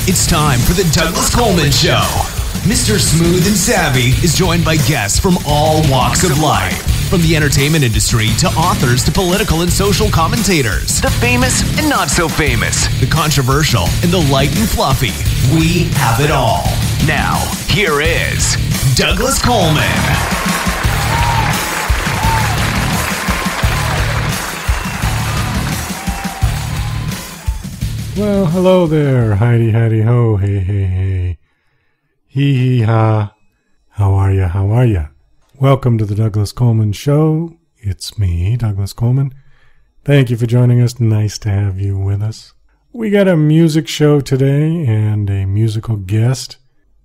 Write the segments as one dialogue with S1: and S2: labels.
S1: It's time for the Douglas Coleman Show. Mr. Smooth and Savvy is joined by guests from all walks of life. From the entertainment industry to authors to political and social commentators. The famous and not so famous. The controversial and the light and fluffy. We have it all. Now, here is Douglas Coleman.
S2: Well, hello there. Heidi, heidi, ho, hey, hey, hey. Hee, hee, ha. How are ya? How are ya? Welcome to the Douglas Coleman Show. It's me, Douglas Coleman. Thank you for joining us. Nice to have you with us. We got a music show today and a musical guest.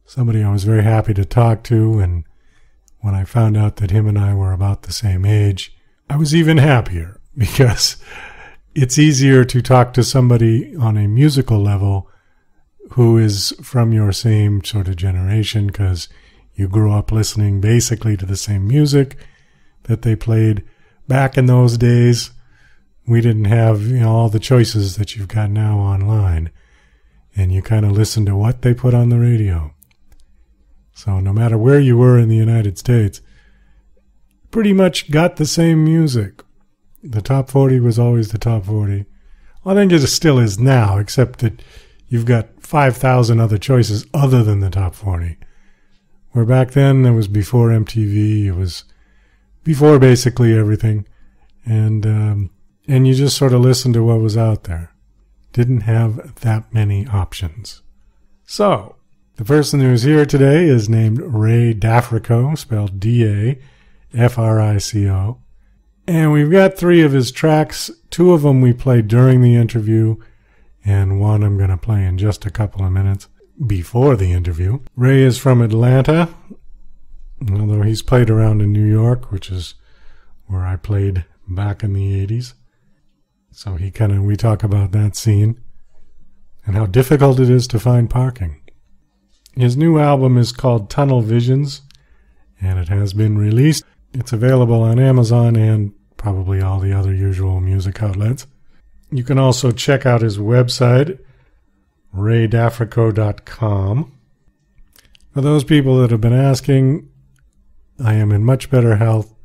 S2: Somebody I was very happy to talk to, and when I found out that him and I were about the same age, I was even happier because it's easier to talk to somebody on a musical level who is from your same sort of generation because you grew up listening basically to the same music that they played back in those days. We didn't have, all the choices that you've got now online, and you kind of listened to what they put on the radio. So no matter where you were in the United States, pretty much got the same music. The top 40 was always the top 40. Well, I think it still is now, except that you've got 5,000 other choices other than the top 40. Where back then, it was before MTV, it was before basically everything. And you just sort of listened to what was out there. Didn't have that many options. So, the person who's here today is named Ray Dafrico, spelled D-A-F-R-I-C-O. And we've got 3 of his tracks. 2 of them we played during the interview, and 1 I'm going to play in just a couple of minutes before the interview. Ray is from Atlanta, although he's played around in New York, which is where I played back in the 80s. So we talk about that scene and how difficult it is to find parking. His new album is called Tunnel Visions, and it has been released. It's available on Amazon and probably all the other usual music outlets. You can also check out his website, raydafrico.com. For those people that have been asking, I am in much better health.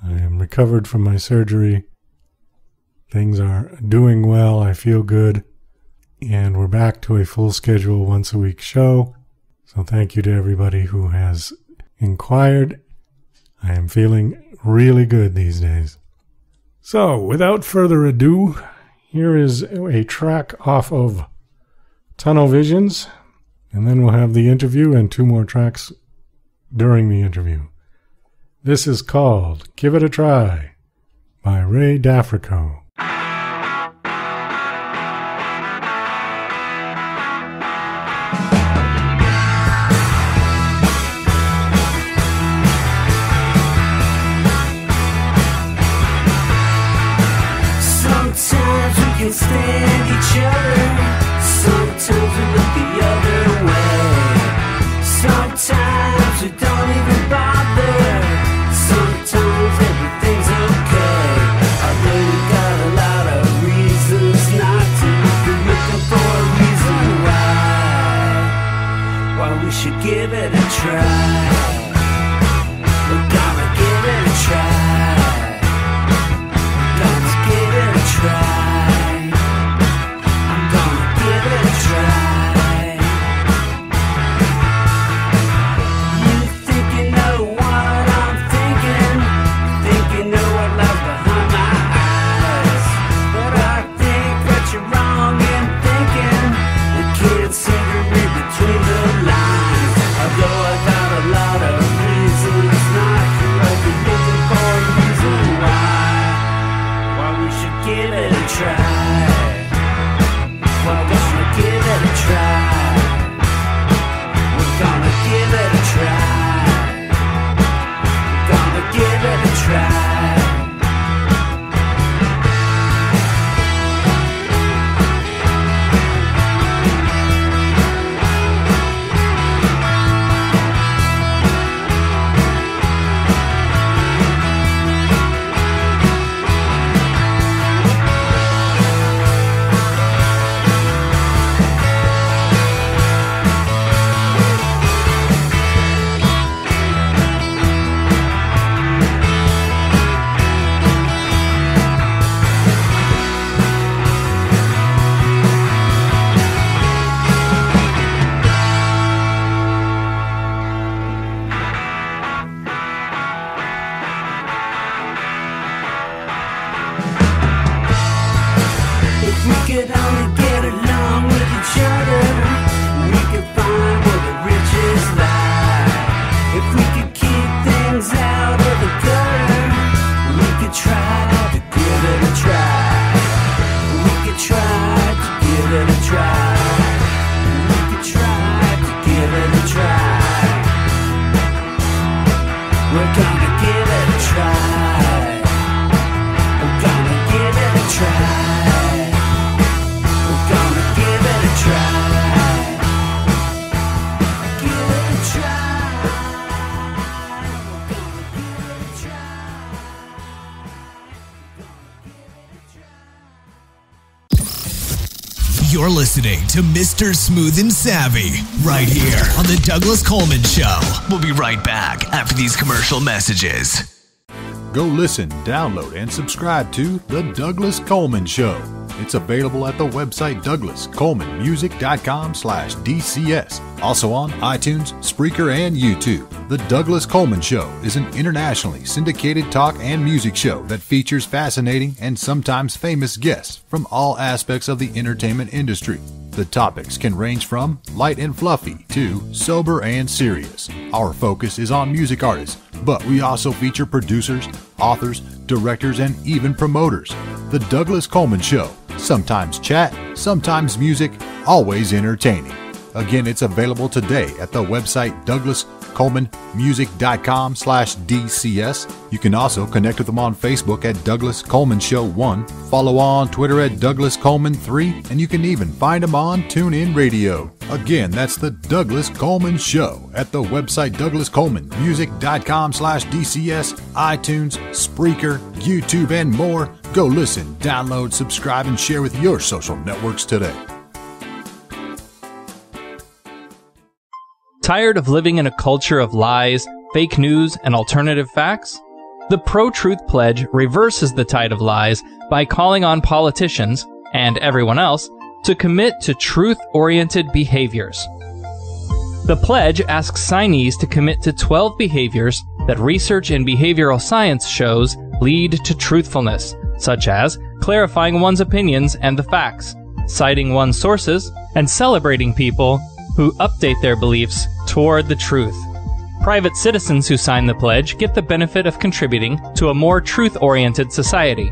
S2: I am recovered from my surgery. Things are doing well. I feel good. And we're back to a full schedule once-a-week show. So thank you to everybody who has inquired. I am feeling really good these days. So, without further ado, here is a track off of Tunnel Visions, and then we'll have the interview and 2 more tracks during the interview. This is called Give It a Try by Ray Dafrico.
S3: Stand each other. Sometimes we look the other way. Sometimes we don't even bother. Sometimes everything's okay. Although we got a lot of reasons not to. We're looking for a reason why we should give it a try. We're gonna give it a try. Gonna give it a try. Between the lines, although I got a lot of
S1: You're listening to Mr. Smooth and Savvy right here on The Douglas Coleman Show. We'll be right back after these commercial messages.
S4: Go listen, download, and subscribe to The Douglas Coleman Show. It's available at the website douglascolemanmusic.com/DCS. Also on iTunes, Spreaker, and YouTube. The Douglas Coleman Show is an internationally syndicated talk and music show that features fascinating and sometimes famous guests from all aspects of the entertainment industry. The topics can range from light and fluffy to sober and serious. Our focus is on music artists, but we also feature producers, authors, directors, and even promoters. The Douglas Coleman Show. Sometimes chat, sometimes music, always entertaining. Again, it's available today at the website douglascolemanmusic.com/DCS. You can also connect with them on Facebook at Douglas Coleman Show 1, follow on Twitter at Douglas Coleman 3, and you can even find them on TuneIn Radio. Again, that's the Douglas Coleman Show at the website douglascolemanmusic.com/DCS, iTunes, Spreaker, YouTube, and more. Go listen, download, subscribe, and share with your social networks today.
S5: Tired of living in a culture of lies, fake news, and alternative facts? The Pro-Truth Pledge reverses the tide of lies by calling on politicians, and everyone else, to commit to truth-oriented behaviors. The pledge asks signees to commit to 12 behaviors that research in behavioral science shows lead to truthfulness, such as clarifying one's opinions and the facts, citing one's sources, and celebrating people who update their beliefs toward the truth. Private citizens who sign the pledge get the benefit of contributing to a more truth-oriented society.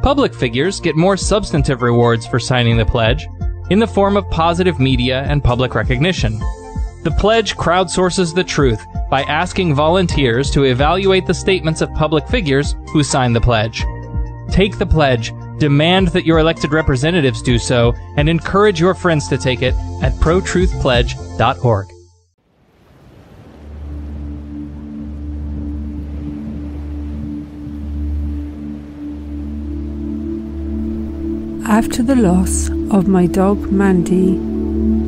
S5: Public figures get more substantive rewards for signing the pledge in the form of positive media and public recognition. The pledge crowdsources the truth by asking volunteers to evaluate the statements of public figures who sign the pledge. Take the pledge, demand that your elected representatives do so, and encourage your friends to take it at protruthpledge.org.
S6: After the loss of my dog Mandy,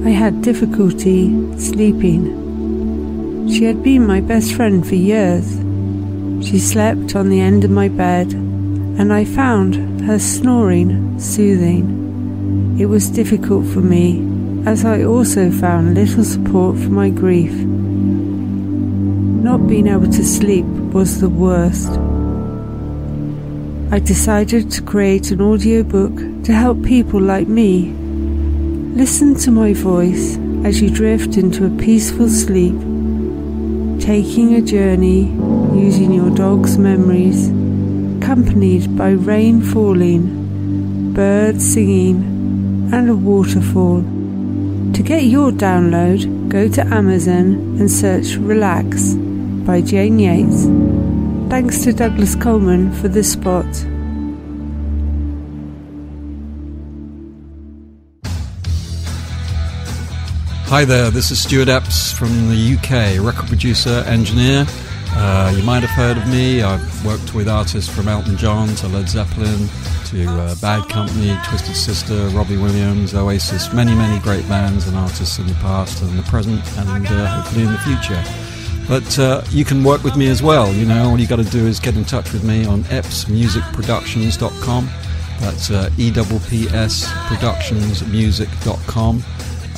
S6: I had difficulty sleeping. She had been my best friend for years. She slept on the end of my bed, and I found her snoring soothing. It was difficult for me, as I also found little support for my grief. Not being able to sleep was the worst. I decided to create an audiobook to help people like me. Listen to my voice as you drift into a peaceful sleep, taking a journey using your dog's memories, accompanied by rain falling, birds singing, and a waterfall. To get your download, go to Amazon and search Relax by Jane Yates. Thanks to Douglas Coleman for this spot.
S7: Hi there, this is Stuart Epps from the UK, record producer, engineer. You might have heard of me. I've worked with artists from Elton John to Led Zeppelin to Bad Company, Twisted Sister, Robbie Williams, Oasis, many great bands and artists in the past and the present and hopefully in the future. But you can work with me as well. You know, all you got to do is get in touch with me on eppsmusicproductions.com. That's EWPSproductionsmusic.com.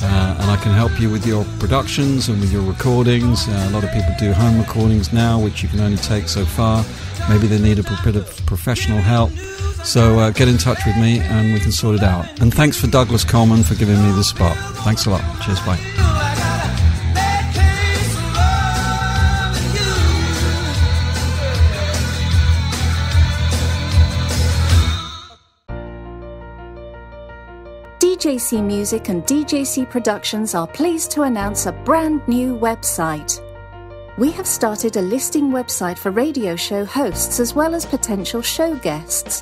S7: And I can help you with your productions and with your recordings. A lot of people do home recordings now, which you can only take so far. Maybe they need a bit of professional help. So get in touch with me and we can sort it out. And thanks for Douglas Coleman for giving me this spot. Thanks a lot. Cheers, bye.
S8: DJC Music and DJC Productions are pleased to announce a brand new website. We have started a listing website for radio show hosts as well as potential show guests.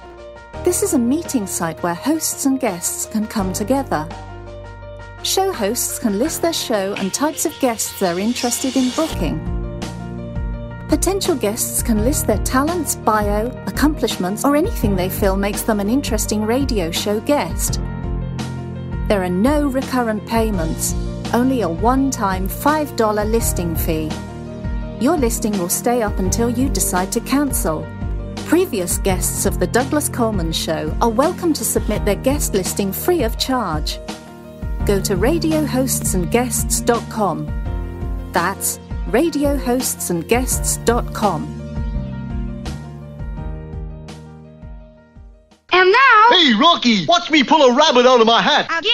S8: This is a meeting site where hosts and guests can come together. Show hosts can list their show and types of guests they're interested in booking. Potential guests can list their talents, bio, accomplishments, or anything they feel makes them an interesting radio show guest. There are no recurrent payments, only a one-time $5 listing fee. Your listing will stay up until you decide to cancel. Previous guests of The Douglas Coleman Show are welcome to submit their guest listing free of charge. Go to radiohostsandguests.com. That's radiohostsandguests.com.
S9: And now...
S10: Hey, Rocky, watch me pull a rabbit out of my hat.
S9: Again?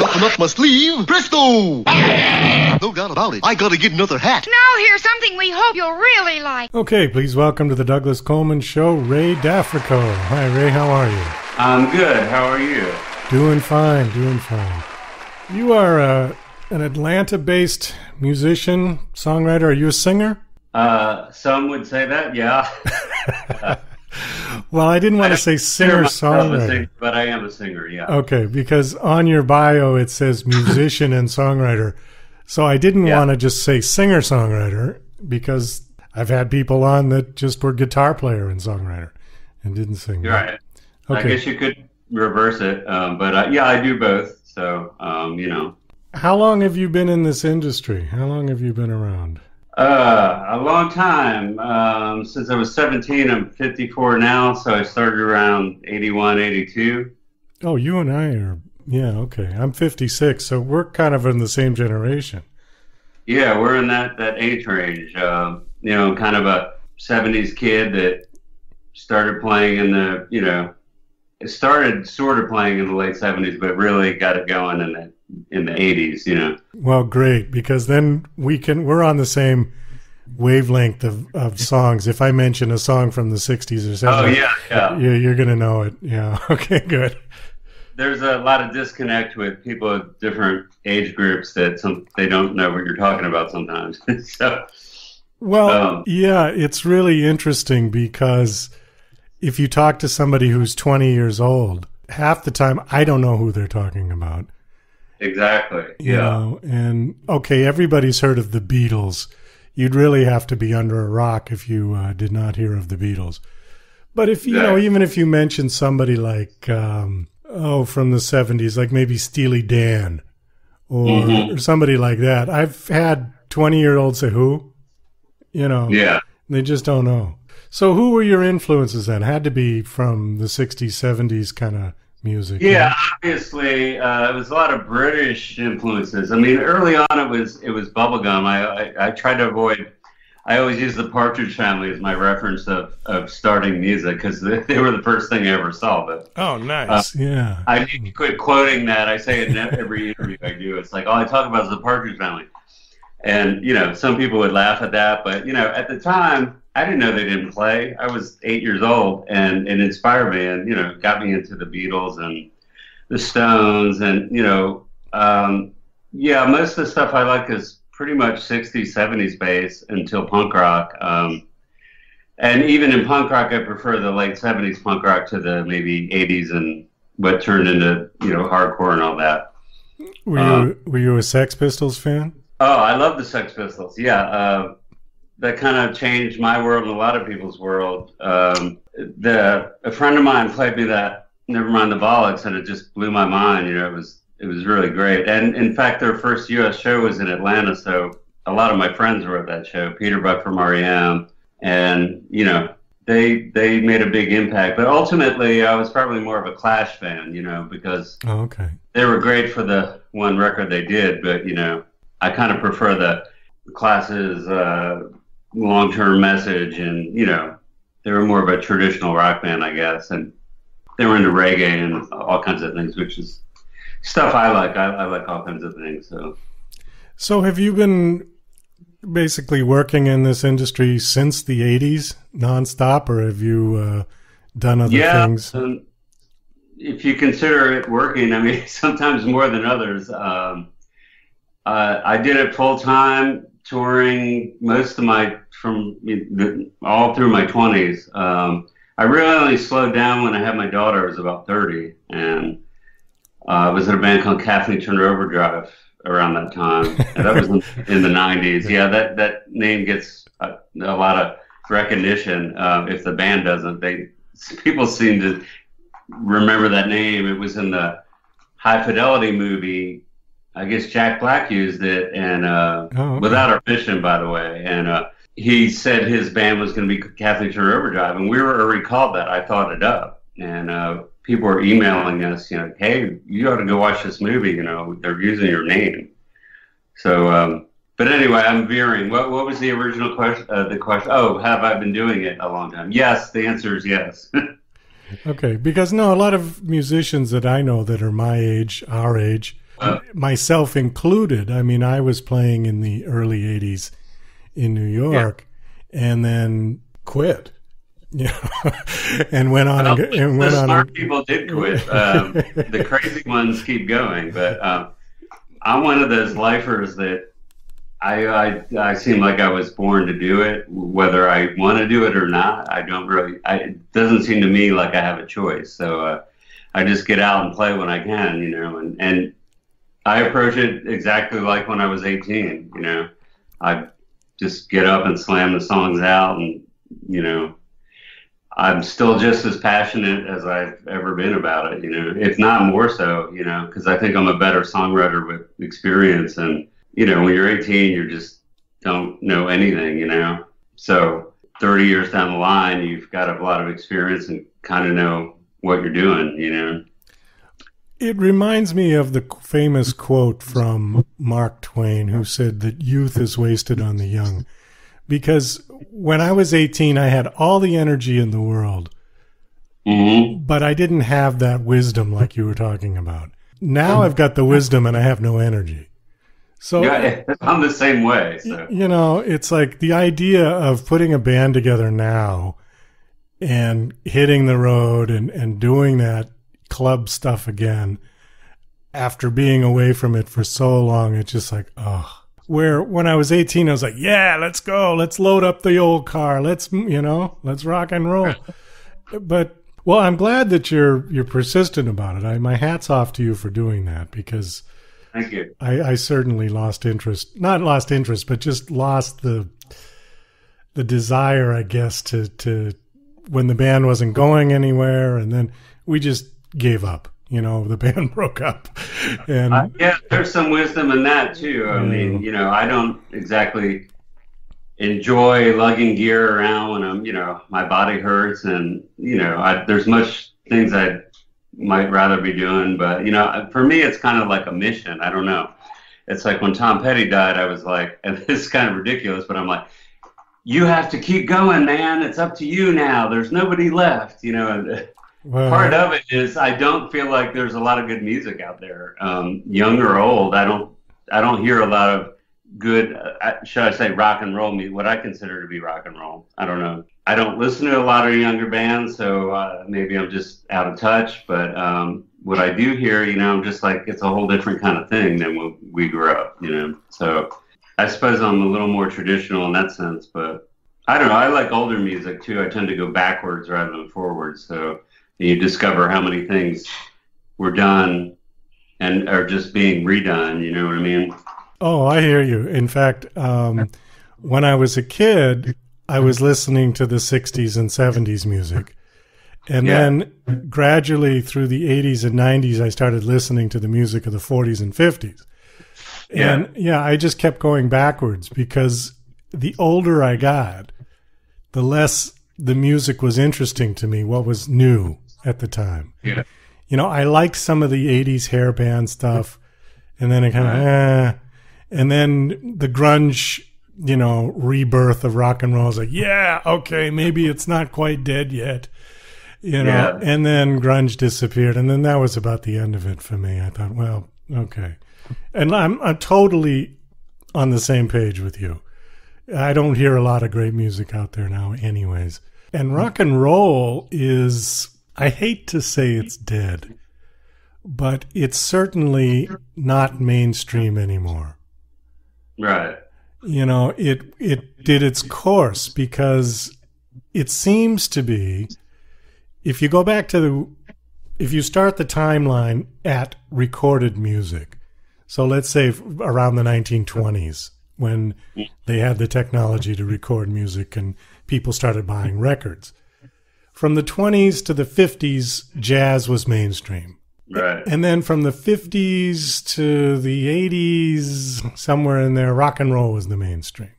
S10: Nothing up my sleeve. Presto! No doubt about it. I gotta get another hat.
S9: Now here's something we hope you'll really like.
S2: Okay, please welcome to the Douglas Coleman Show, Ray Dafrico. Hi, Ray, how are you?
S11: I'm good. How are you?
S2: Doing fine, doing fine. You are an Atlanta-based musician, songwriter. Are you a singer?
S11: Some would say that, yeah.
S2: Well, I didn't want to say singer-songwriter.
S11: But I am a singer, yeah.
S2: Okay, because on your bio it says musician and songwriter. So I didn't want to just say singer-songwriter because I've had people on that just were guitar player and songwriter and didn't sing.
S11: You're right.
S2: Okay.
S11: I guess you could reverse it, but yeah, I do both. So, you know.
S2: How long have you been in this industry? How long have you been around?
S11: A long time. Since I was 17, I'm 54 now, so I started around 81, 82.
S2: Oh, you and I are, yeah, okay. I'm 56, so we're kind of in the same generation.
S11: Yeah, we're in that age range. You know, kind of a 70s kid that started playing in the, you know, started sort of playing in the late 70s, but really got it going in the 80s, you know. Well,
S2: great, because then we're on the same wavelength of songs. If I mention a song from the 60s or 70s, you're going to know it. Yeah, okay, good.
S11: There's a lot of disconnect with people of different age groups that they don't know what you're talking about sometimes. So,
S2: well, yeah, it's really interesting because if you talk to somebody who's 20 years old, half the time I don't know who they're talking about.
S11: Exactly.
S2: You know, and okay, everybody's heard of the Beatles. You'd really have to be under a rock if you did not hear of the Beatles. But if you know, even if you mention somebody like from the 70s, like maybe Steely Dan or somebody like that, I've had 20-year-olds say who, you know, they just don't know. So who were your influences then? Had to be from the 60s, 70s kind of music.
S11: Yeah, right? Obviously, it was a lot of British influences. I mean, early on it was bubblegum. I tried to avoid, I always use the Partridge Family as my reference of starting music because they were the first thing I ever saw. But
S2: oh, nice. Yeah.
S11: I need to quit quoting that. I say it in every interview I do. It's like, all I talk about is the Partridge Family. And, you know, some people would laugh at that. But, you know, at the time, I didn't know they didn't play. I was 8 years old, and it inspired me and, you know, got me into the Beatles and the Stones. And, you know, most of the stuff I like is pretty much 60s, 70s bass until punk rock. And even in punk rock, I prefer the late 70s punk rock to the maybe 80s and what turned into, you know, hardcore and all that.
S2: Were you a Sex Pistols fan?
S11: Oh, I love the Sex Pistols. Yeah. That kind of changed my world and a lot of people's world. A friend of mine played me that Nevermind the Bollocks, and it just blew my mind. You know, it was really great. And in fact, their first U.S. show was in Atlanta, so a lot of my friends were at that show. Peter Buck from R.E.M. And you know, they made a big impact. But ultimately, I was probably more of a Clash fan. You know, because they were great for the one record they did. But you know, I kind of prefer the Clash's long-term message, and you know, they were more of a traditional rock band, I guess, and they were into reggae and all kinds of things, which is stuff I like. I like all kinds of things. So
S2: have you been basically working in this industry since the 80s nonstop, or have you done other things?
S11: If you consider it working, I mean, sometimes more than others. I did it full time, touring most of all through my 20s. I really only slowed down when I had my daughter. I was about 30, and I was in a band called Kathleen Turner Overdrive around that time. And that was in the 90s. Yeah, that name gets a lot of recognition. If the band doesn't, people seem to remember that name. It was in the High Fidelity movie. I guess Jack Black used it, and
S2: okay.
S11: without our permission, by the way. And he said his band was going to be Kathleen Turner Overdrive, and we were recalled that. I thought it up, and people were emailing us, hey, you ought to go watch this movie. They're using your name. So, but anyway, I'm veering. What was the original question? The question? Oh, have I been doing it a long time? Yes. The answer is yes.
S2: Okay, because a lot of musicians that I know that are my age, our age, myself included. I mean, I was playing in the early 80s in New York and then quit. And went on.
S11: The smart people did quit. The crazy ones keep going. But I'm one of those lifers that I seem like I was born to do it, whether I want to do it or not. It doesn't seem to me like I have a choice. So I just get out and play when I can, and I approach it exactly like when I was 18, I just get up and slam the songs out, and, I'm still just as passionate as I've ever been about it, if not more so, because I think I'm a better songwriter with experience. And, when you're 18, you just don't know anything, So 30 years down the line, you've got a lot of experience and kind of know what you're doing,
S2: It reminds me of the famous quote from Mark Twain, who said that youth is wasted on the young. Because when I was 18, I had all the energy in the world, but I didn't have that wisdom like you were talking about. Now I've got the wisdom and I have no energy. So
S11: yeah, I'm the same way. So.
S2: It's like the idea of putting a band together now and hitting the road and doing that club stuff again after being away from it for so long. It's just like, where when I was 18, I was like, yeah, let's go. Let's load up the old car. Let's rock and roll. But, well, I'm glad that you're persistent about it. My hat's off to you for doing that, because
S11: thank you.
S2: I certainly lost interest. Not lost interest, but just lost the desire, I guess, to when the band wasn't going anywhere, and then we just gave up. The band broke up. And
S11: yeah, there's some wisdom in that too. I mean, I don't exactly enjoy lugging gear around when I'm, my body hurts, and there's much things I might rather be doing, but for me, it's kind of like a mission. I don't know. It's like when Tom Petty died, I was like, and this is kind of ridiculous, but I'm like, you have to keep going, man. It's up to you now. There's nobody left,
S2: Well,
S11: part of it is I don't feel like there's a lot of good music out there, young or old. I don't hear a lot of good, should I say, rock and roll music, what I consider to be rock and roll. I don't know. I don't listen to a lot of younger bands, so maybe I'm just out of touch. But what I do hear, I'm just like, it's a whole different kind of thing than when we grew up, So I suppose I'm a little more traditional in that sense. But I don't know. I like older music too. I tend to go backwards rather than forwards. So you discover how many things were done and are just being redone. You know what I mean?
S2: Oh, I hear you. In fact, when I was a kid, I was listening to the 60s and 70s music. And then gradually through the 80s and 90s, I started listening to the music of the 40s and 50s. And I just kept going backwards, because the older I got, the less the music was interesting to me, what was new at the time.
S11: Yeah.
S2: I liked some of the 80s hair band stuff, and then it kind of, and then the grunge, rebirth of rock and roll. I was like, okay, maybe it's not quite dead yet, and then grunge disappeared, and then that was about the end of it for me. I thought, well, okay. And I'm totally on the same page with you. I don't hear a lot of great music out there now anyways. And rock and roll is, I hate to say it's dead, but it's certainly not mainstream anymore.
S11: Right.
S2: It did its course, because it seems to be, if you go back to if you start the timeline at recorded music, so let's say around the 1920s, when they had the technology to record music and people started buying records. From the 20s to the 50s, jazz was mainstream.
S11: Right.
S2: And then from the 50s to the 80s, somewhere in there, rock and roll was the mainstream.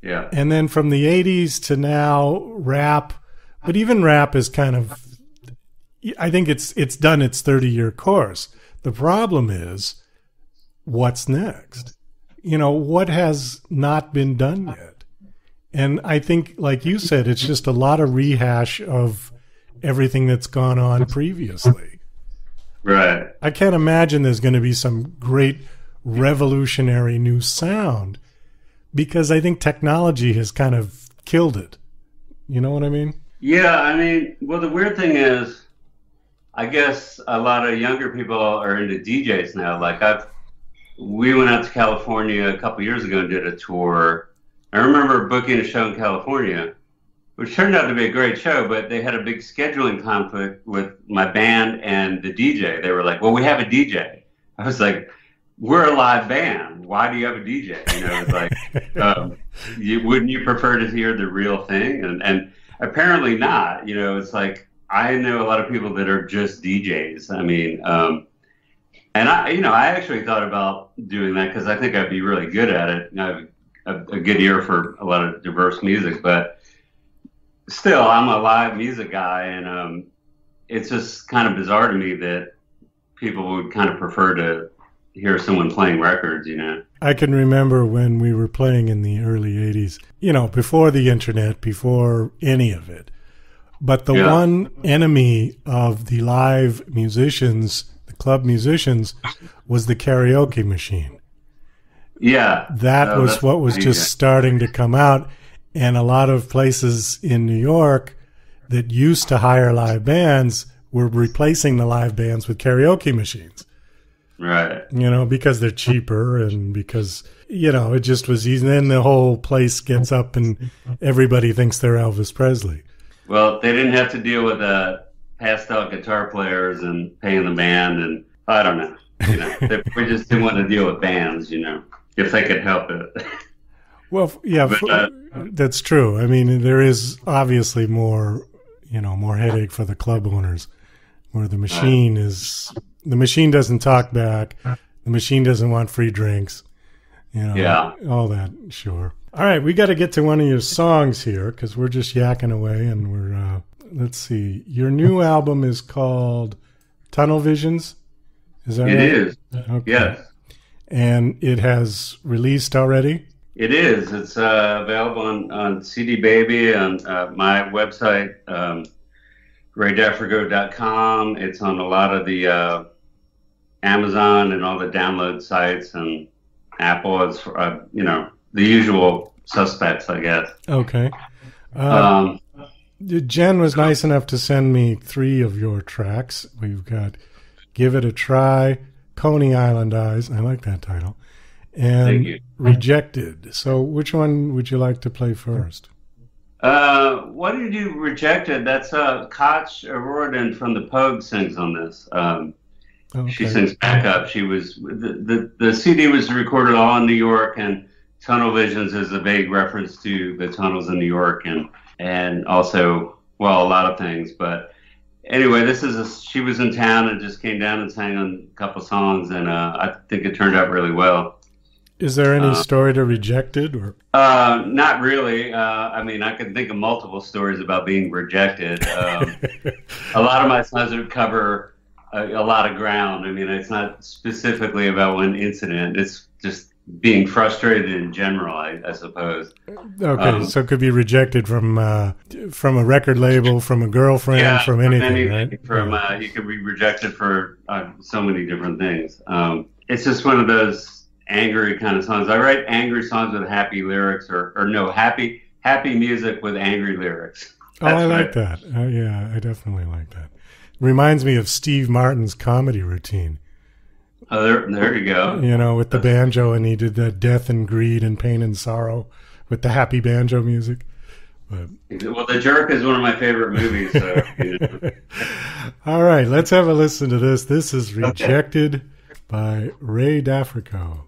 S11: Yeah.
S2: And then from the 80s to now, rap. But even rap is kind of, I think it's done its 30-year course. The problem is, what's next? You know, what has not been done yet? And I think, like you said, it's just a lot of rehash of everything that's gone on previously.
S11: Right.
S2: I can't imagine there's going to be some great revolutionary new sound, because I think technology has kind of killed it. You know what I mean?
S11: Yeah, I mean, well, the weird thing is, I guess a lot of younger people are into DJs now. Like we went out to California a couple years ago and did a tour. I remember booking a show in California, which turned out to be a great show, but they had a big scheduling conflict with my band and the DJ. They were like, well, we have a DJ. I was like, we're a live band. Why do you have a DJ? You know, it's like, wouldn't you prefer to hear the real thing? And apparently not. You know, it's like, I know a lot of people that are just DJs. I mean, and I actually thought about doing that because I think I'd be really good at it. I have a good ear for a lot of diverse music, but still, I'm a live music guy, and it's just kind of bizarre to me that people would kind of prefer to hear someone playing records, you know.
S2: I can remember when we were playing in the early 80s, you know, before the internet, before any of it. But the one enemy of the live musicians, the club musicians, was the karaoke machine.
S11: Yeah.
S2: That was what was just starting to come out. And a lot of places in New York that used to hire live bands were replacing the live bands with karaoke machines.
S11: Right.
S2: You know, because they're cheaper and because, you know, it just was easy. And then the whole place gets up and everybody thinks they're Elvis Presley.
S11: Well, they didn't have to deal with passed out guitar players and paying the band, and I don't know. You know, we just didn't want to deal with bands, you know, if they could help it.
S2: Well, yeah, but, that's true. I mean, there is obviously more, you know, more headache for the club owners, where the machine the machine doesn't talk back, the machine doesn't want free drinks, you know, all that. Sure. All right, we got to get to one of your songs here because we're just yakking away, and we're let's see. Your new album is called Tunnel Visions. Is that right?
S11: It is.
S2: Okay.
S11: Yes.
S2: And it has released already?
S11: It is. It's available on CD Baby, on my website, raydafrico.com. It's on a lot of the Amazon and all the download sites, and Apple. It's, you know, the usual suspects, I guess.
S2: Okay. Jen was nice enough to send me 3 of your tracks. We've got Give It a Try, Coney Island Eyes. I like that title. And Rejected. So which one would you like to play first?
S11: Why do you do Rejected? That's Cait O'Riordan from the Pogues sings on this.
S2: Okay.
S11: She sings backup. She was the CD was recorded all in New York, and Tunnel Visions is a vague reference to the tunnels in New York, and also, well, a lot of things. But anyway, she was in town and just came down and sang on a couple songs, and I think it turned out really well.
S2: Is there any story to Rejected? Or
S11: not really. I mean, I can think of multiple stories about being rejected. A lot of my songs would cover a lot of ground. I mean, it's not specifically about one incident. It's just being frustrated in general, I suppose.
S2: Okay, so it could be rejected from a record label, from a girlfriend, from anything, right?
S11: You could be rejected for so many different things. It's just one of those angry kind of songs. I write angry songs with happy lyrics, or no, happy music with angry lyrics.
S2: That's I like that. Yeah, I definitely like that. Reminds me of Steve Martin's comedy routine.
S11: Oh, there you go.
S2: You know, with the banjo, and he did that death and greed and pain and sorrow with the happy banjo music. But,
S11: well, The Jerk is one of my favorite movies. So, you know.
S2: All right, let's have a listen to this. This is Rejected by Ray Dafrico.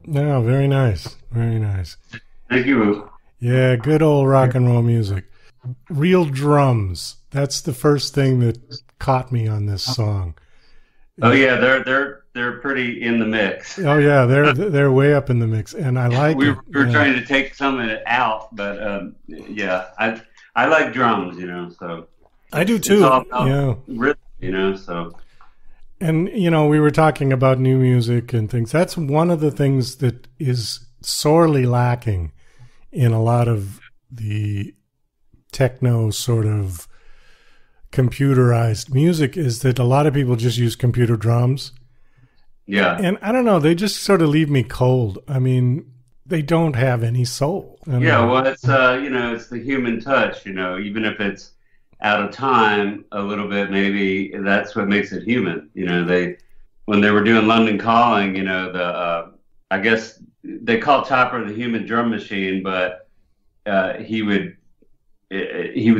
S2: No, very nice. Very nice.
S11: Thank you.
S2: Yeah, good old rock and roll music. Real drums. That's the first thing that caught me on this song.
S11: Oh yeah, they're pretty in the mix.
S2: Oh yeah, they're way up in the mix, and I like
S11: we
S2: it.
S11: were trying to take some of it out, but yeah, I like drums, you know. So
S2: I do too. Yeah,
S11: rhythm, you know. So,
S2: and you know, we were talking about new music and things. That's one of the things that is sorely lacking in a lot of the techno sort of computerized music, is that a lot of people just use computer drums.
S11: Yeah.
S2: And I don't know, they just sort of leave me cold. I mean, they don't have any soul.
S11: Yeah, well, it's you know, it's the human touch, you know, even if it's out of time a little bit, maybe that's what makes it human. You know, when they were doing London Calling, you know, I guess they call Chopper the human drum machine, but he would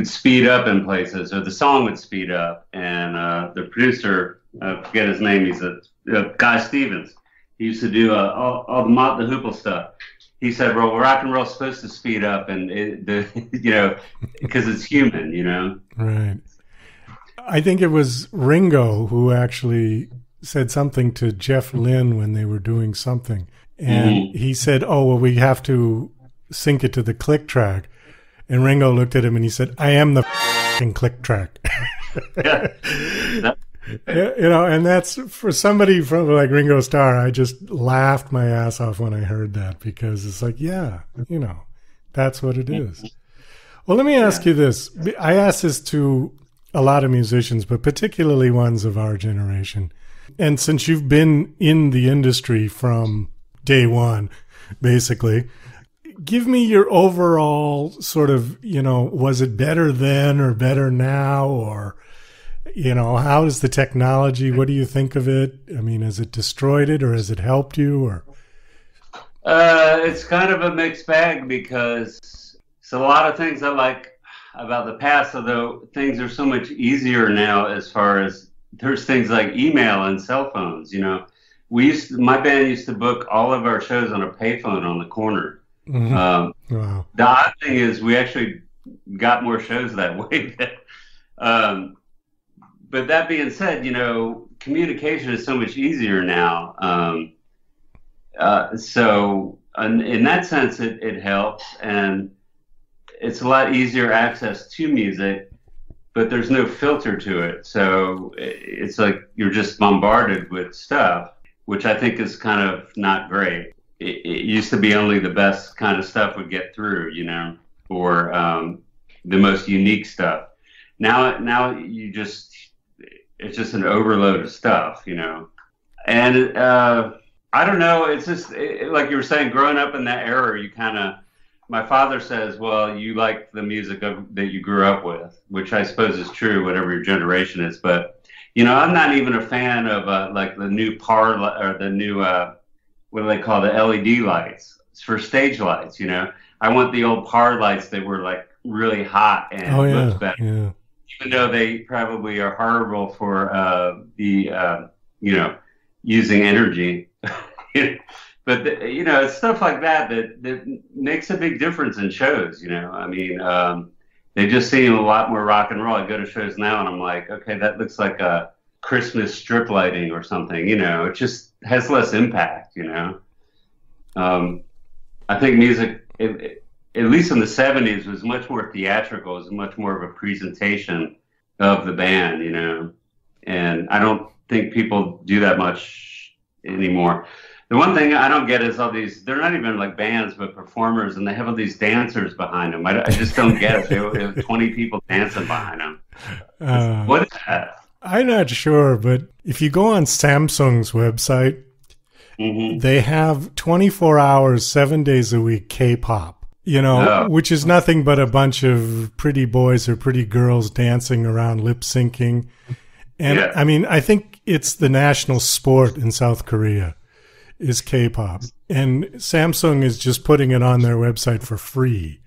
S11: speed up in places, or the song would speed up, and the producer, I forget his name, he's a Guy Stevens. He used to do all the Mott the Hoople stuff. He said, "Well, rock and roll's supposed to speed up, and you know, because it's human, you know."
S2: Right. I think it was Ringo who actually said something to Jeff Lynne when they were doing something, and he said, "Oh, well, we have to sync it to the click track." And Ringo looked at him and he said, "I am the f***ing click track." You know, and that's, for somebody from like Ringo Starr, I just laughed my ass off when I heard that, because it's like, yeah, you know, that's what it is. Well, let me ask you this. I ask this to a lot of musicians, but particularly ones of our generation. And since you've been in the industry from day one, basically, give me your overall sort of, you know, was it better then or better now? Or, you know, how is the technology? What do you think of it? I mean, has it destroyed it or has it helped you? Or
S11: it's kind of a mixed bag, because it's a lot of things I like about the past, although things are so much easier now, as far as there's things like email and cell phones. You know, my band used to book all of our shows on a payphone on the corner.
S2: wow.
S11: The odd thing is we actually got more shows that way. But that being said, you know, communication is so much easier now. So in that sense, it helps, and it's a lot easier access to music, but there's no filter to it. So it's like you're just bombarded with stuff, which I think is kind of not great. It used to be only the best kind of stuff would get through, you know, or the most unique stuff. Now it's just an overload of stuff, you know. And I don't know, it's just like you were saying, growing up in that era, you kind of, my father says, well, you like the music that you grew up with, which I suppose is true, whatever your generation is. But, you know, I'm not even a fan of like the new or the new, what do they call the LED lights? It's for stage lights, you know. I want the old par lights that were like really hot and looked better. Yeah. Even though they probably are horrible for you know, using energy. But, you know, it's stuff like that makes a big difference in shows, you know. I mean, they just seem a lot more rock and roll. I go to shows now and I'm like, okay, that looks like a Christmas strip lighting or something, you know. It just has less impact, you know. I think music, at least in the 70s, was much more theatrical. It was much more of a presentation of the band, you know. And I don't think people do that much anymore. The one thing I don't get is all these, they're not even like bands, but performers, and they have all these dancers behind them. I just don't get it. They have 20 people dancing behind them. What is that?
S2: I'm not sure, but if you go on Samsung's website, they have 24 hours, 7 days a week Kpop, you know, which is nothing but a bunch of pretty boys or pretty girls dancing around, lip syncing. And I mean, I think it's the national sport in South Korea is K-pop, and Samsung is just putting it on their website for free,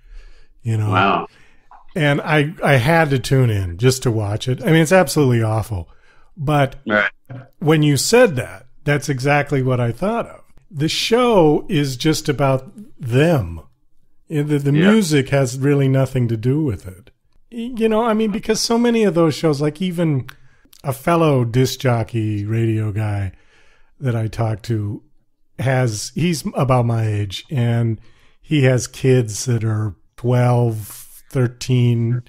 S2: you know.
S11: Wow.
S2: And I had to tune in just to watch it. I mean, it's absolutely awful. But when you said that, that's exactly what I thought of. the show is just about them. The music has really nothing to do with it. I mean, because so many of those shows, like even a fellow disc jockey radio guy that I talked to he's about my age, and he has kids that are 12, 13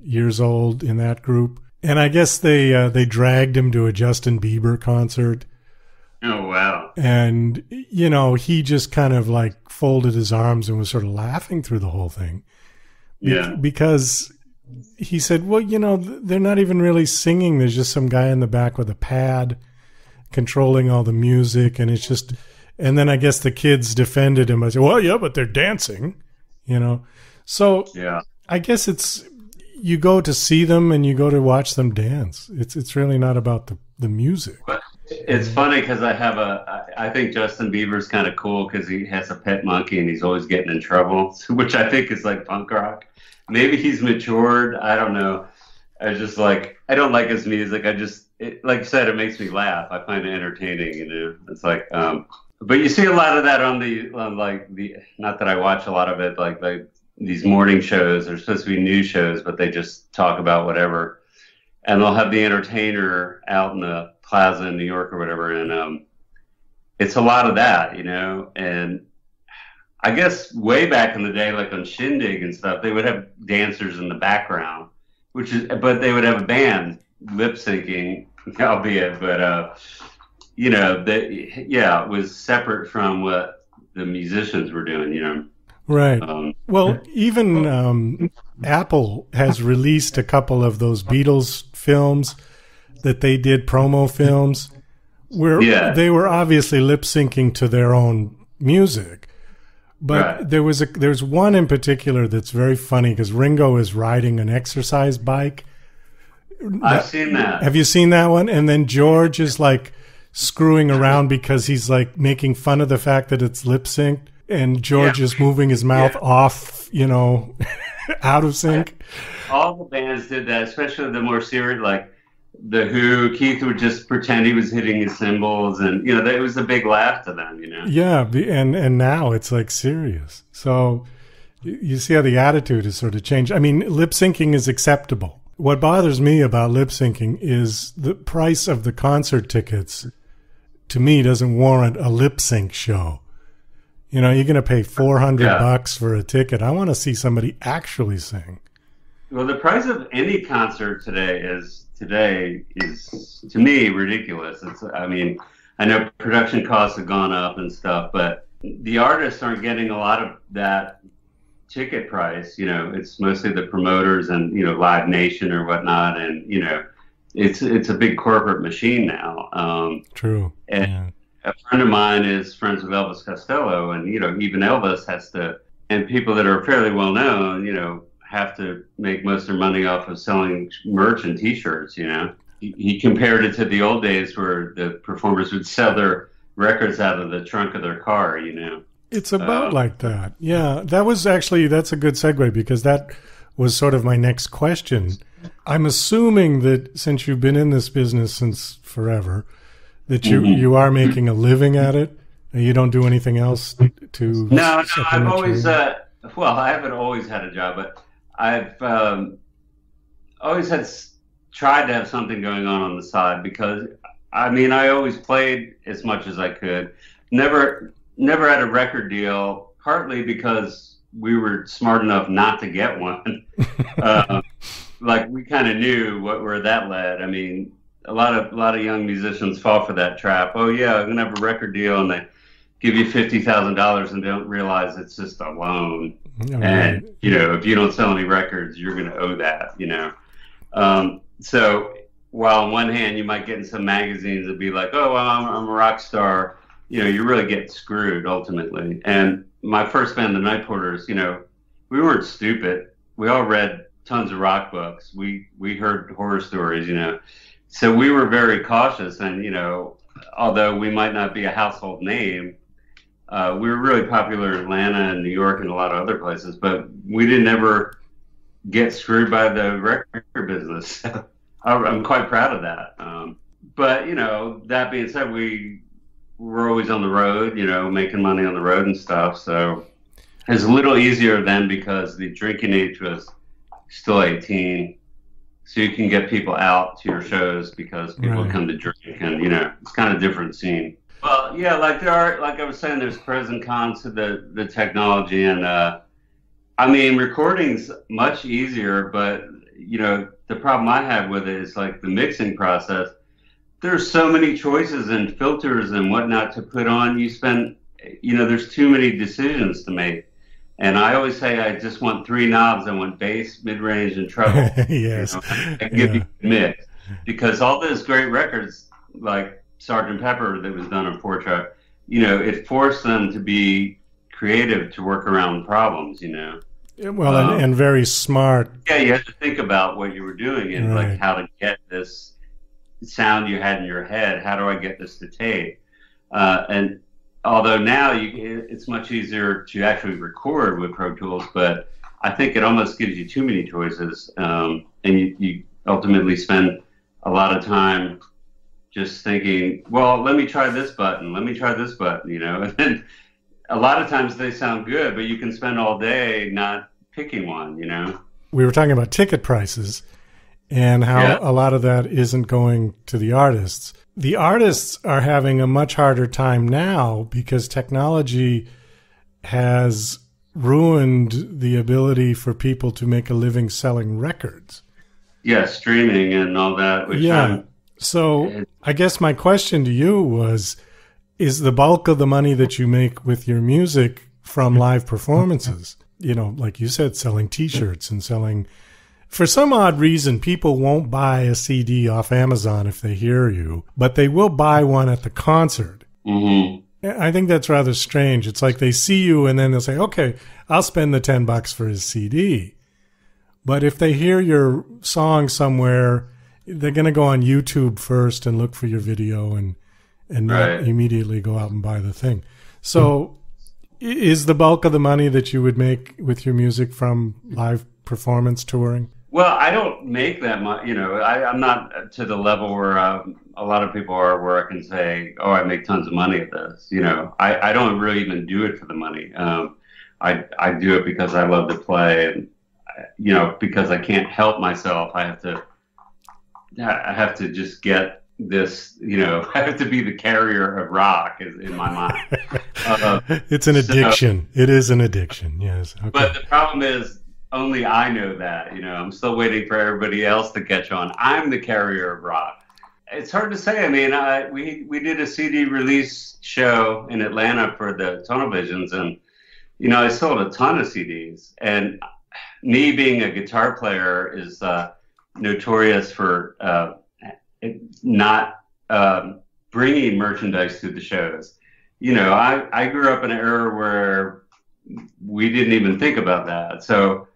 S2: years old in that group. And I guess they dragged him to a Justin Bieber concert.
S11: Oh, wow.
S2: And, he just kind of like folded his arms and was sort of laughing through the whole thing.
S11: Yeah.
S2: Because he said, well, they're not even really singing. There's just some guy in the back with a pad controlling all the music. And it's just, and then I guess the kids defended him. I said, well, yeah, but they're dancing, So
S11: yeah.
S2: I guess you go to see them and you go to watch them dance. It's really not about the music.
S11: But it's funny because I think Justin Bieber's kind of cool because he has a pet monkey and he's always getting in trouble, which I think is like punk rock. Maybe he's matured. I don't know. I don't like his music. Like you said, it makes me laugh. I find it entertaining, It's like, but you see a lot of that on not that I watch a lot of it, like these morning shows. They're supposed to be news shows, but they just talk about whatever. And they'll have the entertainer out in the plaza in New York or whatever. And it's a lot of that, And I guess way back in the day, like on Shindig and stuff, they would have dancers in the background, but they would have a band lip syncing, albeit, but, it was separate from what the musicians were doing,
S2: Right. Well, even Apple has released a couple of those Beatles films that they did, promo films, where they were obviously lip syncing to their own music. But there's one in particular that's very funny because Ringo is riding an exercise bike.
S11: I've seen that.
S2: Have you seen that one? And then George is like screwing around because he's like making fun of the fact that it's lip synced. And George is moving his mouth off, out of sync.
S11: All the bands did that, especially the more serious, like The Who. Keith would just pretend he was hitting his cymbals, and it was a big laugh to them.
S2: Yeah, and now it's like serious. So you see how the attitude has sort of changed. I mean, lip syncing is acceptable. What bothers me about lip syncing is the price of the concert tickets. To me, doesn't warrant a lip sync show. You're going to pay $400 for a ticket. I want to see somebody actually sing.
S11: Well, the price of any concert today is to me ridiculous. I know production costs have gone up and stuff, but the artists aren't getting a lot of that ticket price. It's mostly the promoters and Live Nation or whatnot, and it's a big corporate machine now.
S2: True.
S11: And a friend of mine is friends with Elvis Costello, and even Elvis has to, and people that are fairly well known, have to make most of their money off of selling merch and T-shirts. He compared it to the old days where the performers would sell their records out of the trunk of their car.
S2: It's about like that. Yeah, that's a good segue because that was sort of my next question. I'm assuming that since you've been in this business since forever, that you are making a living at it, and you don't do anything else to.
S11: No, I've always I haven't always had a job, but I've always tried to have something going on the side because I always played as much as I could. Never had a record deal, partly because we were smart enough not to get one. Like we kind of knew where that led. A lot of young musicians fall for that trap. Oh yeah, I'm gonna have a record deal, and they give you $50,000 and don't realize it's just a loan. And if you don't sell any records, you're gonna owe that. So while on one hand you might get in some magazines and be like, oh, well, I'm a rock star, you really get screwed ultimately. And my first band, the Nightporters, we weren't stupid. We all read tons of rock books. We heard horror stories, So we were very cautious, and although we might not be a household name, we were really popular in Atlanta and New York and a lot of other places. But we didn't ever get screwed by the record business. I'm quite proud of that. But that being said, we we're always on the road, you know, making money on the road and stuff. So it's a little easier then because the drinking age was still 18. So you can get people out to your shows because people come to drink, and, you know, it's kind of a different scene. Well, yeah, like there are, like I was saying, there's pros and cons to the technology. And I mean, recording's much easier, but, you know, the problem I have with it is like the mixing process. There's so many choices and filters and whatnot to put on. You spend, you know, there's too many decisions to make. And I always say I just want 3 knobs. I want bass, mid-range, and treble.
S2: Yes.
S11: You know, I can give you a mix. Because all those great records, like Sgt. Pepper that was done on 4-track, you know, it forced them to be creative to work around problems, you know.
S2: Well, and very smart.
S11: Yeah, you had to think about what you were doing and like how to get this sound you had in your head. How do I get this to tape? And although now it's much easier to actually record with Pro Tools, but I think it almost gives you too many choices, and you ultimately spend a lot of time just thinking, well, let me try this button, you know, and then a lot of times they sound good, but you can spend all day not picking one, you know.
S2: We were talking about ticket prices and how a lot of that isn't going to the artists. The artists are having a much harder time now because technology has ruined the ability for people to make a living selling records.
S11: Yeah, streaming and all that. Which
S2: So I guess my question to you was, is the bulk of the money that you make with your music from live performances? You know, like you said, selling T-shirts and selling... For some odd reason, people won't buy a CD off Amazon if they hear you, but they will buy one at the concert.
S11: Mm-hmm.
S2: I think that's rather strange. It's like they see you and then they'll say, okay, I'll spend the $10 for his CD. But if they hear your song somewhere, they're going to go on YouTube first and look for your video and not immediately go out and buy the thing. So is the bulk of the money that you would make with your music from live performance touring?
S11: Well, I don't make that much, you know, I'm not to the level where a lot of people are, where I can say, oh, I make tons of money at this. You know, I don't really even do it for the money. I do it because I love to play, and, you know, because I can't help myself. I have to just get this, you know, I have to be the carrier of rock in my mind.
S2: It's an addiction. It is an addiction, yes. Okay.
S11: But the problem is, only I know that, you know. I'm still waiting for everybody else to catch on. I'm the carrier of rock. It's hard to say. I mean, we did a CD release show in Atlanta for the Tunnel Visions, and, you know, I sold a ton of CDs. And me being a guitar player is notorious for not bringing merchandise to the shows. You know, I grew up in an era where we didn't even think about that. So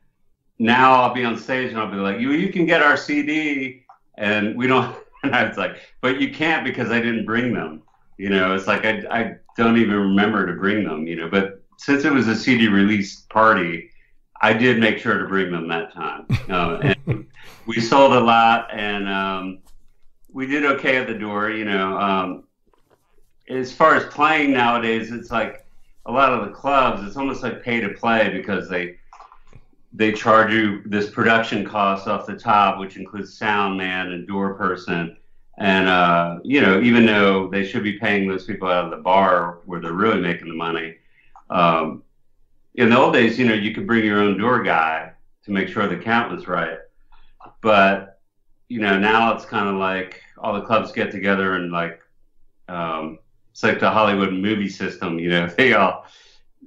S11: now I'll be on stage and I'll be like, you can get our CD, and we don't. And I was like, but you can't because I didn't bring them. You know, it's like I don't even remember to bring them. You know, but since it was a CD release party, I did make sure to bring them that time. And we sold a lot, and we did okay at the door. You know, as far as playing nowadays, it's like a lot of the clubs, it's almost like pay to play, because they charge you this production cost off the top, which includes sound man and door person. And, you know, even though they should be paying those people out of the bar where they're really making the money. In the old days, you know, you could bring your own door guy to make sure the count was right. But, you know, now it's kind of like all the clubs get together and like, it's like the Hollywood movie system, you know, they all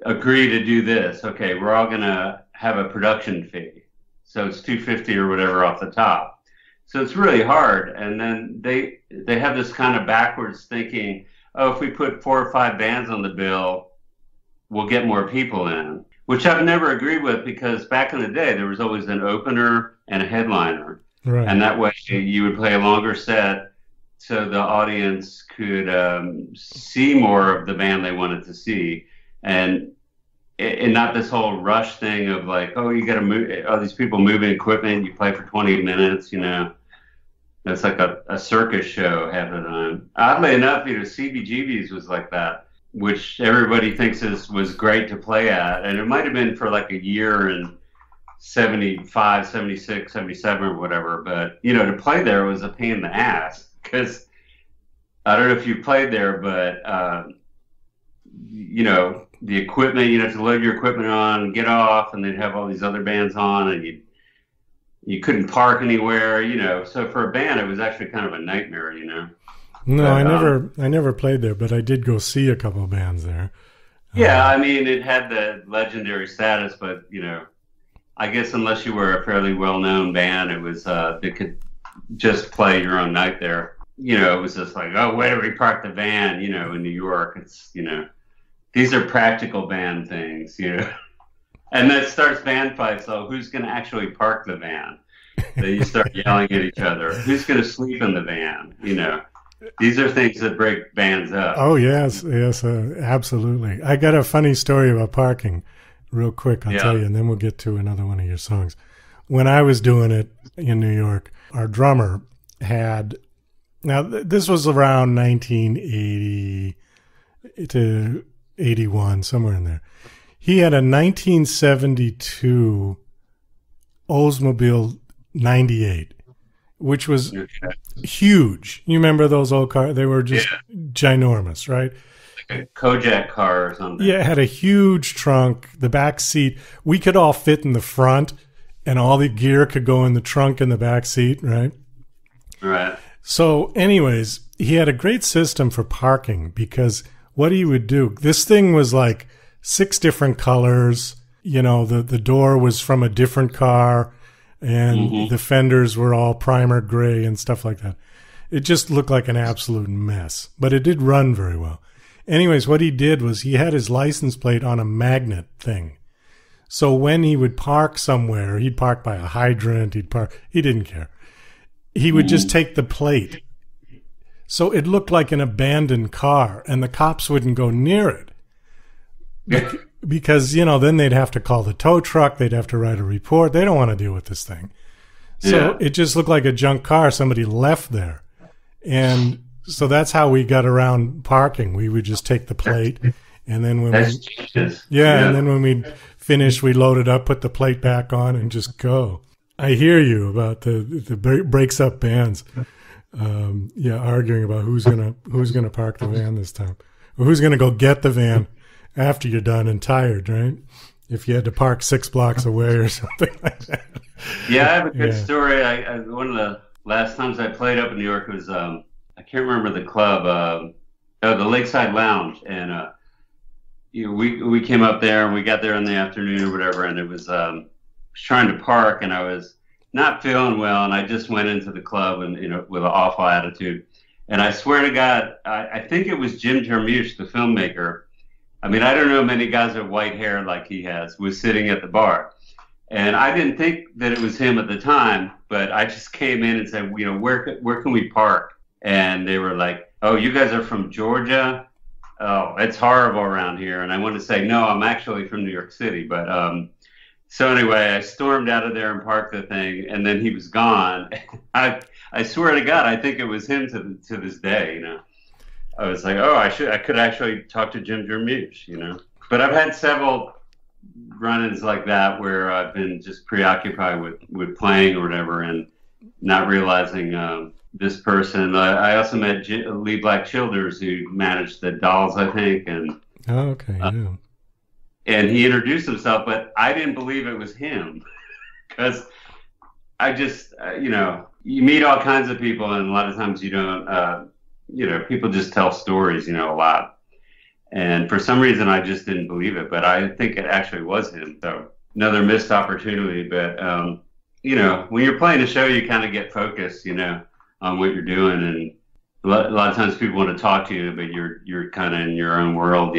S11: agree to do this. Okay, we're all going to have a production fee. So it's $250 or whatever off the top. So it's really hard. And then they have this kind of backwards thinking, oh, if we put 4 or 5 bands on the bill, we'll get more people in, which I've never agreed with, because back in the day, there was always an opener and a headliner.
S2: Right.
S11: And that way you would play a longer set so the audience could see more of the band they wanted to see. And not this whole rush thing of like, oh, you got to move, all these people moving equipment, you play for 20 minutes, you know. It's like a circus show half the time. Oddly enough, CBGB's was like that, which everybody thinks was great to play at. And it might have been for like a year in 75, 76, 77 or whatever. But, to play there was a pain in the ass because I don't know if you played there, but, the equipment, you'd have to load your equipment on, get off, and they'd have all these other bands on, and you couldn't park anywhere, So for a band, it was actually kind of a nightmare, No,
S2: but, I never played there, but I did go see a couple of bands there.
S11: Yeah, it had the legendary status, but I guess unless you were a fairly well-known band, it was they could just play your own night there. It was just like, oh, where do we park the van? In New York, it's these are practical band things, And that starts band fights. So who's going to actually park the van? Then you start yelling at each other. Who's going to sleep in the van? These are things that break bands up.
S2: Oh, yes, absolutely. I got a funny story about parking real quick, I'll tell you, and then we'll get to another one of your songs. When I was doing it in New York, our drummer had, now this was around 1980 to 81, somewhere in there. He had a 1972 Oldsmobile 98, which was huge. You remember those old cars? They were just ginormous, right?
S11: Like a Kojak car or something.
S2: Yeah, it had a huge trunk. The back seat, we could all fit in the front, and all the gear could go in the trunk and the back seat, right?
S11: Right.
S2: So anyways, he had a great system for parking because what he would do, this thing was like 6 different colors. The door was from a different car, and the fenders were all primer gray and stuff like that. It just looked like an absolute mess, but it did run very well. Anyways, what he did was he had his license plate on a magnet thing. So when he would park somewhere, he'd park by a hydrant, he didn't care. He would just take the plate. So it looked like an abandoned car, and the cops wouldn't go near it. Because, then they'd have to call the tow truck. They'd have to write a report. They don't want to deal with this thing. So it just looked like a junk car somebody left there. And so that's how we got around parking. We would just take the plate. And then when and then when we'd finish, we load it up, put the plate back on, and just go. I hear you about the breaks up bands. Arguing about who's gonna park the van this time, or who's gonna go get the van after you're done and tired, right? If you had to park 6 blocks away or something like that.
S11: Yeah, I have a good story. One of the last times I played up in New York was I can't remember the club, the Lakeside Lounge, and we came up there and we got there in the afternoon or whatever, and it was trying to park, and I was not feeling well, and I just went into the club and with an awful attitude. And I swear to God, I think it was Jim Jarmusch, the filmmaker. I don't know many guys with white hair like he has, was sitting at the bar. And I didn't think that it was him at the time, but I just came in and said, where can we park? And they were like, oh, you guys are from Georgia? Oh, it's horrible around here. And I wanted to say, no, I'm actually from New York City. But so anyway, I stormed out of there and parked the thing, and then he was gone. I swear to God, I think it was him to this day. I was like, oh, I could actually talk to Jim Jarmusch, But I've had several run-ins like that where I've been just preoccupied with playing or whatever, and not realizing this person. I also met Lee Black Childers, who managed the Dolls, I think, and and he introduced himself, but I didn't believe it was him because I just, you meet all kinds of people, and a lot of times you don't, people just tell stories, a lot. And for some reason, I just didn't believe it, but I think it actually was him. So another missed opportunity. But, when you're playing a show, you kind of get focused, on what you're doing. And a lot of times people want to talk to you, but you're kind of in your own world,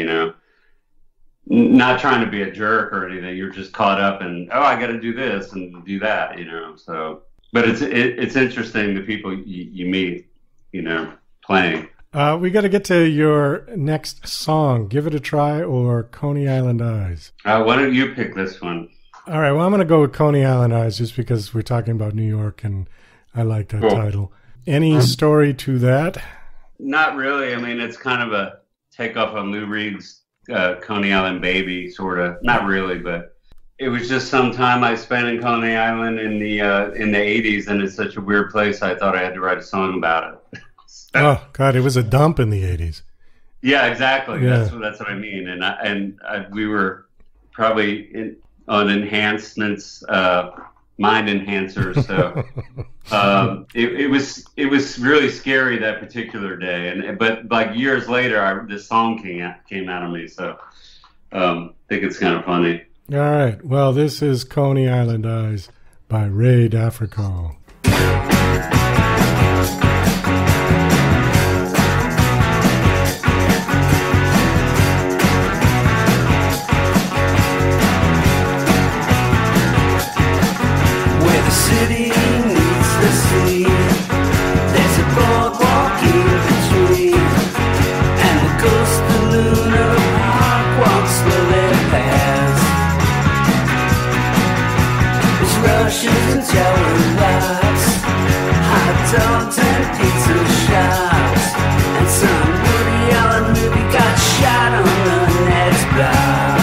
S11: not trying to be a jerk or anything. You're just caught up in, I got to do this and do that, So, but it's interesting the people you meet, playing.
S2: We got to get to your next song. Give It a Try or Coney Island Eyes.
S11: Why don't you pick this one?
S2: All right. Well, I'm going to go with Coney Island Eyes just because we're talking about New York and I like that title. Any story to that?
S11: Not really. I mean, it's kind of a takeoff on Lou Reed's Coney Island Baby, sort of. Not really, but it was just some time I spent in Coney Island in the 80s, and it's such a weird place. I thought I had to write a song about it.
S2: Oh God, it was a dump in the 80s.
S11: Yeah, exactly.
S2: Yeah.
S11: That's what I mean. And we were probably on enhancements, mind enhancers. So it was really scary that particular day. But like years later, this song came out of me. So I think it's kind of funny.
S2: All right. Well, this is Coney Island Eyes by Ray Dafrico.
S3: City meets the sea. There's a boardwalk in between, and the ghost balloon of a park walks slowly past. There's rushes and tower lights, hot dogs and pizza shops, and some Woody Allen movie got shot on the next block.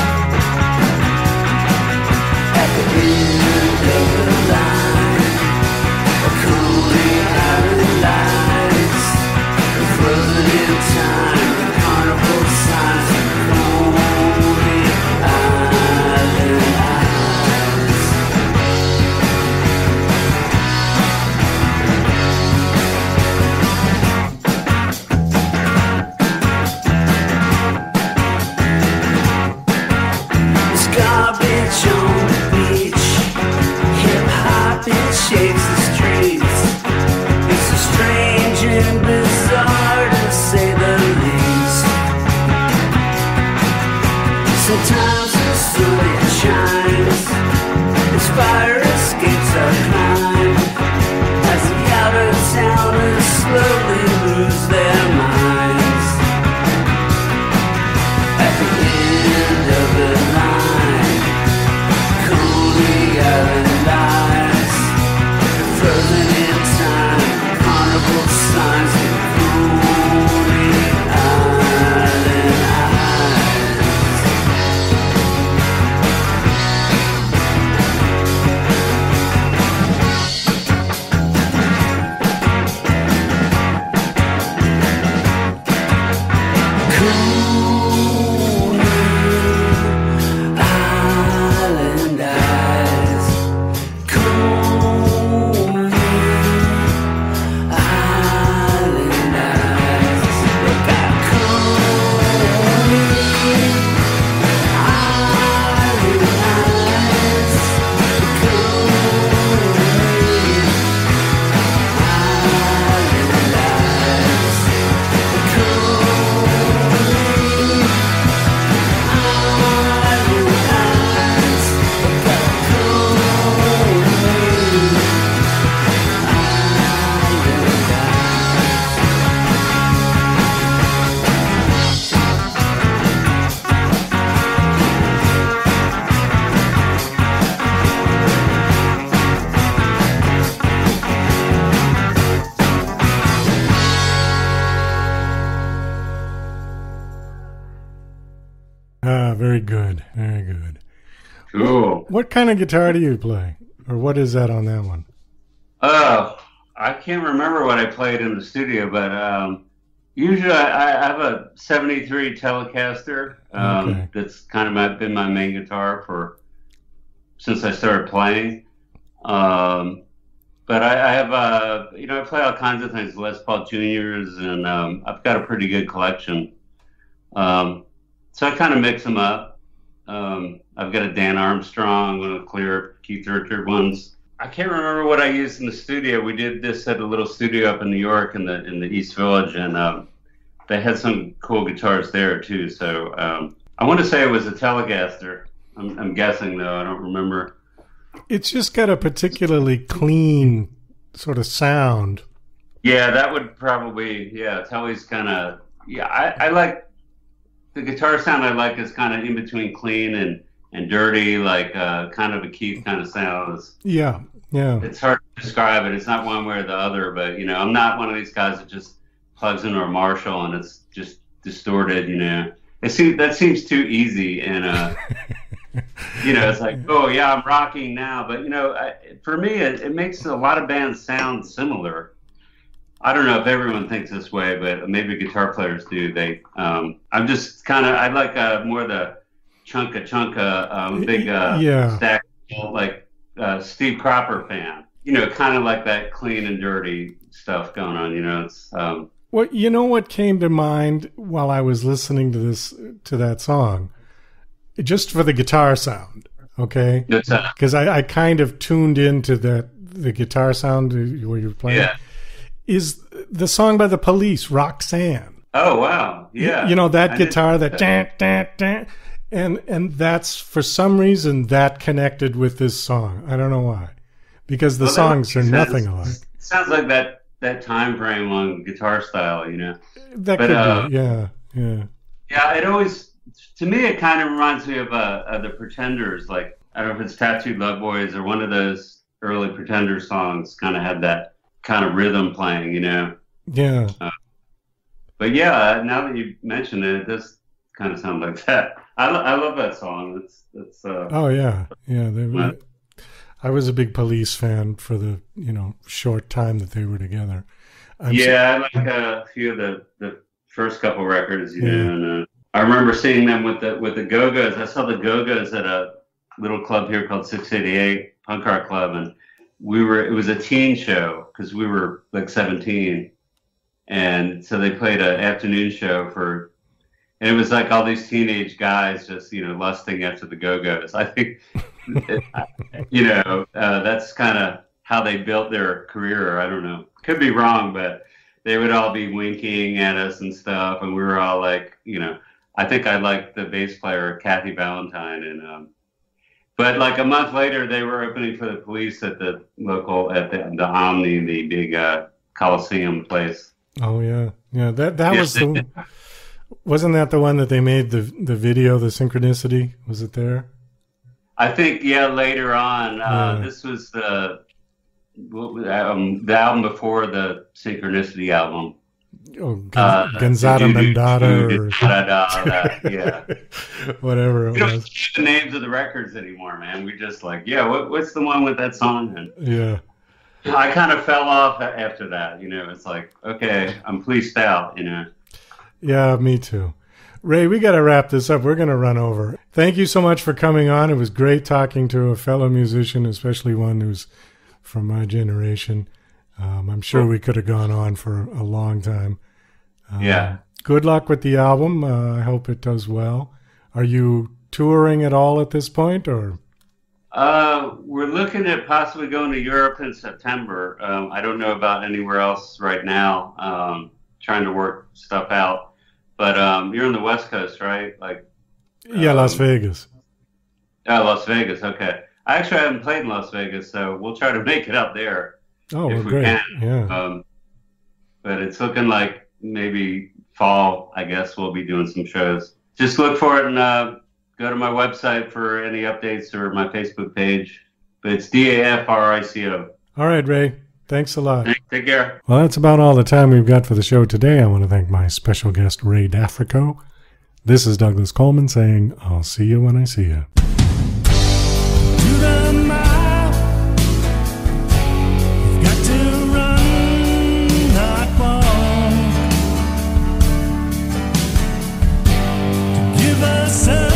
S3: At the end of the line, frozen in time, carnival signs of Coney Island eyes. There's garbage on the beach, hip hop it shakes the streets. It's so strange and bizarre to say the least. Sometimes the sun shines, the Spiderus escapes our climb, as the outer towners slowly lose their minds. At the end of the line, Coney Island lies, frozen in time, carnival signs of Coney Island eyes.
S2: Very good. Very good.
S11: Cool.
S2: What kind of guitar do you play? Or what is that on that one?
S11: I can't remember what I played in the studio, but usually I have a 73 Telecaster.
S2: Okay.
S11: That's kind of been my main guitar since I started playing. But I have, I play all kinds of things, Les Paul Juniors, and I've got a pretty good collection. So I kind of mix them up. I've got a Dan Armstrong, one of the clear Keith Richards ones. I can't remember what I used in the studio. We did this at a little studio up in New York in the East Village, and they had some cool guitars there too. So I want to say it was a Telecaster. I'm guessing though. I don't remember.
S2: It's just got a particularly clean sort of sound.
S11: Yeah, that would probably, Telly's kind of, I like, the guitar sound I like is kind of in between clean and dirty, like kind of a Keith kind of sound.
S2: Yeah, Yeah.
S11: It's hard to describe it. It's not one way or the other, but, you know, I'm not one of these guys that just plugs into a Marshall and it's just distorted, you know. That seems too easy, and, you know, it's like, oh, yeah, I'm rocking now. But, you know, for me, it makes a lot of bands sound similar. I don't know if everyone thinks this way, but maybe guitar players do. I'm just kind of, I like more the chunka, big stack, like Steve Cropper fan. You know, kind of like that clean and dirty stuff going on. You know, it's.
S2: Well, you know what came to mind while I was listening to that song, just for the guitar sound. Okay, because I kind of tuned into the guitar sound where you're playing.
S11: Yeah.
S2: Is the song by the Police, Roxanne.
S11: Oh, wow. Yeah.
S2: You know, that guitar, that and that's, for some reason, that connected with this song. I don't know why. Because the songs are nothing alike.
S11: It sounds like that time frame on guitar style, you know.
S2: That could be, yeah.
S11: Yeah, it always, to me, it kind of reminds me of the Pretenders. Like, I don't know if it's Tattooed Love Boys or one of those early Pretender songs kind of had that kind of rhythm playing, you know.
S2: Yeah.
S11: But yeah, now that you mention it, it does kind of sound like that. I love that song. It's
S2: oh yeah. I was a big Police fan for the, you know, short time that they were together.
S11: I like a few of the first couple records, you know. And, I remember seeing them with the Go-Go's. I saw the Go-Go's at a little club here called 688 Punk Rock Club, and it was a teen show because we were like 17, and so they played an afternoon show and it was like all these teenage guys just, you know, lusting after the Go-Go's. I think, you know, that's kind of how they built their career. I don't know, could be wrong, but they would all be winking at us and stuff, and we were all like, you know, I think I liked the bass player, Kathy Valentine, and but like a month later, they were opening for the Police at the Omni, the big Coliseum place.
S2: Oh yeah. That was wasn't that the one that they made the video, the Synchronicity? Was it there?
S11: I think later on. This was the album before the Synchronicity album.
S2: Oh, Gonzada Mandata,
S11: yeah,
S2: whatever it
S11: we don't
S2: was.
S11: keep the names of the records anymore, man. We just like, what's the one with that song? And
S2: yeah,
S11: I kind of fell off after that. You know, it's like, okay, I'm policed out. You know.
S2: Yeah, me too. Ray, we got to wrap this up. We're going to run over. Thank you so much for coming on. It was great talking to a fellow musician, especially one who's from my generation. I'm sure we could have gone on for a long time. Good luck with the album. I hope it does well. Are you touring at all at this point, or?
S11: We're looking at possibly going to Europe in September. I don't know about anywhere else right now. Trying to work stuff out. But you're on the West Coast, right? Like.
S2: Yeah, Las Vegas.
S11: Oh, Las Vegas. Okay. I actually haven't played in Las Vegas, so we'll try to make it up there.
S2: Oh, well, great.
S11: Can.
S2: Yeah.
S11: But it's looking like maybe fall, I guess, we'll be doing some shows. Just look for it and go to my website for any updates or my Facebook page. But it's Dafrico.
S2: All right, Ray. Thanks a lot.
S11: Take care.
S2: Well, that's about all the time we've got for the show today. I want to thank my special guest, Ray Dafrico. This is Douglas Coleman saying, I'll see you when I see you.
S3: Give us a